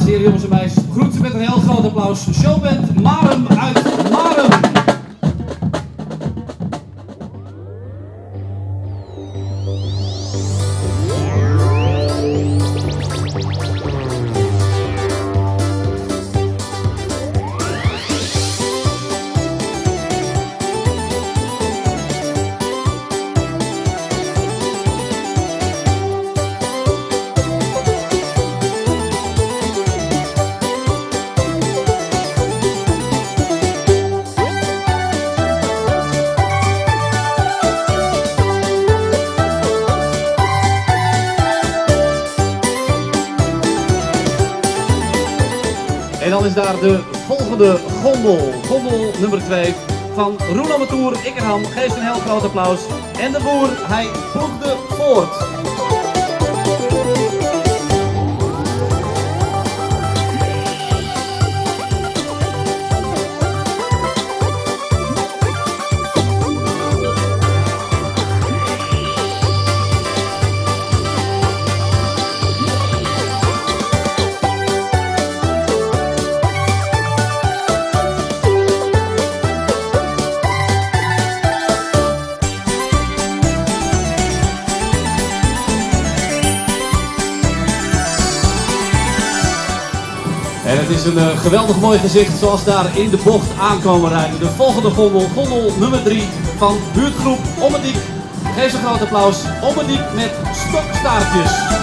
en heren, jongens en meisjes, groet ze met een heel groot applaus. Showband Marem uit Marem. En dan is daar de volgende gondel. Gondel nummer 2 van Roel Amatour, Ikkerham. Geef een heel groot applaus. En de boer, hij ploegde voort. En het is een geweldig mooi gezicht zoals daar in de bocht aankomen rijden. De volgende gondel, gondel nummer 3 van buurtgroep Ommediek. Geef ze een groot applaus. Ommediek met stokstaartjes.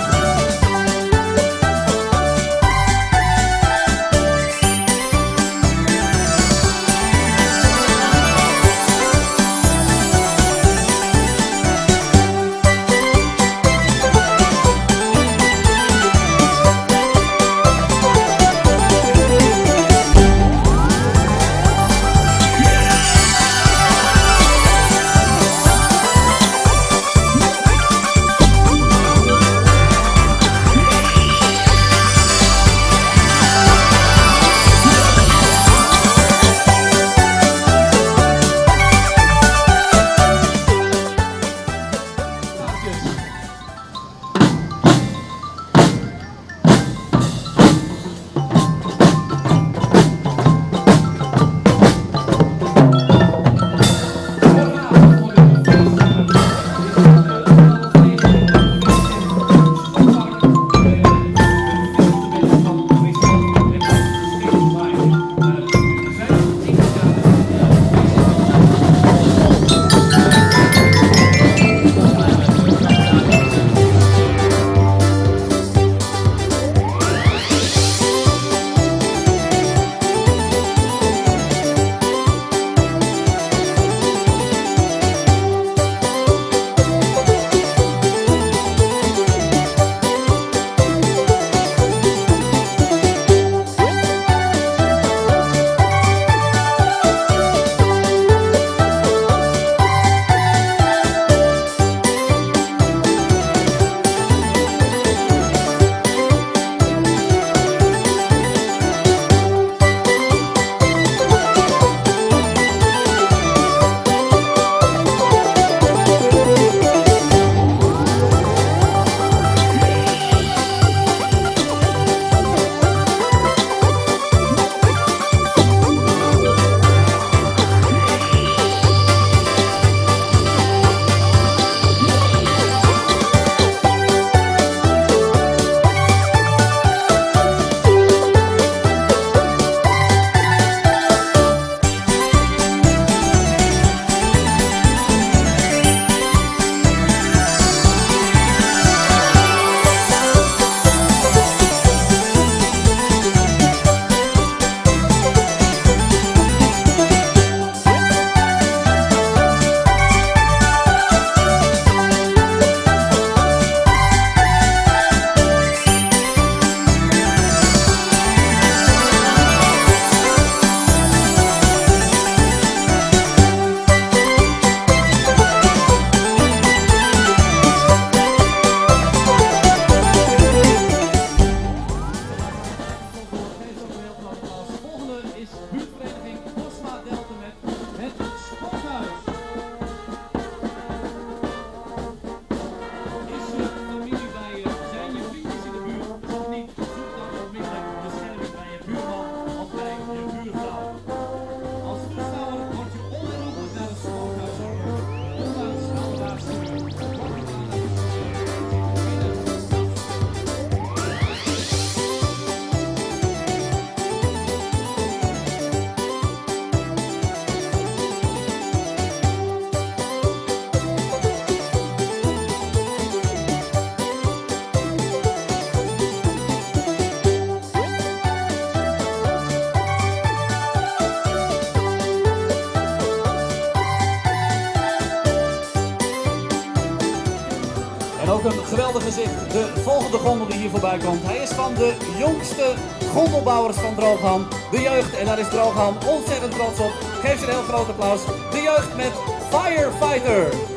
En ook een geweldig gezicht, de volgende gondel die hier voorbij komt. Hij is van de jongste gondelbouwers van Droogham, de jeugd. En daar is Droogham ontzettend trots op. Geef ze een heel groot applaus. De jeugd met Firefighter.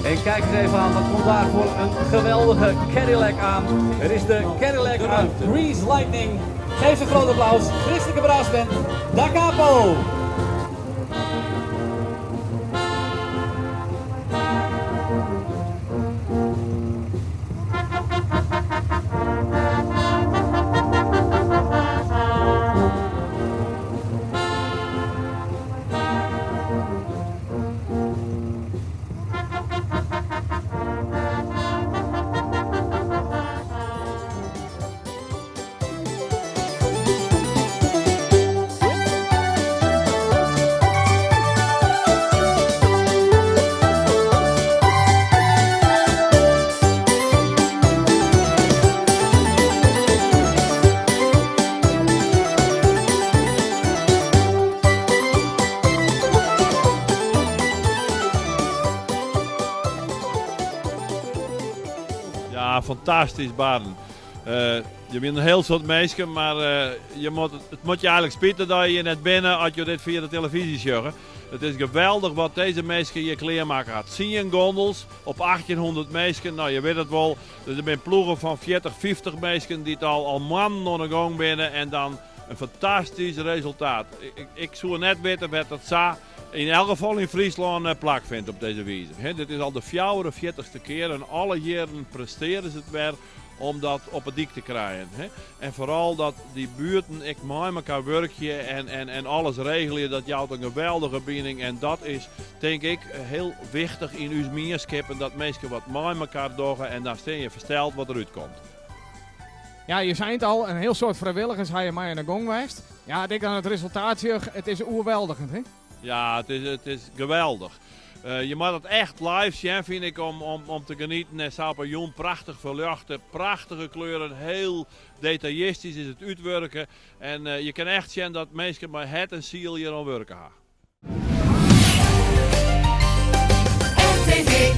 En kijk eens even aan, wat komt daar voor een geweldige Cadillac aan. Er is de Cadillac uit Grease Lightning. Geef ze een groot applaus. Christelijke Braasband, Da Capo. Ja, fantastisch Baden. Je bent een heel soort mensen, maar het moet je eigenlijk spitten dat je net binnen als je dit via de televisie zag. Het is geweldig wat deze mensen hier kleermaken had. 10 gondels op 1800 mensen, nou je weet het wel. Dus er zijn ploegen van 40, 50 mensen die het al maanden aan de gang binnen en dan een fantastisch resultaat. Ik zou net weten wat het in elk geval in Friesland plak vindt op deze wijze. Dit is al de 44ste keer en alle jaren presteren ze het weer om dat op het dik te krijgen. En vooral dat die buurten ik met elkaar werken en alles regelen, dat jouwt een geweldige binding. En dat is denk ik heel wichtig in uw meerschap, dat mensen wat met elkaar doen en dan steen je versteld wat eruit komt. Ja, je zei het al, een heel soort vrijwilligers ga je mij in de gang geweest. Ja, ik denk aan het resultaat, het is oerweldigend, hè? Ja, het is geweldig. Je moet het echt live zien, vind ik, om te genieten. En Sapajon, prachtig verluchten, prachtige kleuren, heel detailistisch is het uitwerken. En je kan echt zien dat mensen met het en ziel hier aan werken gaan. RTV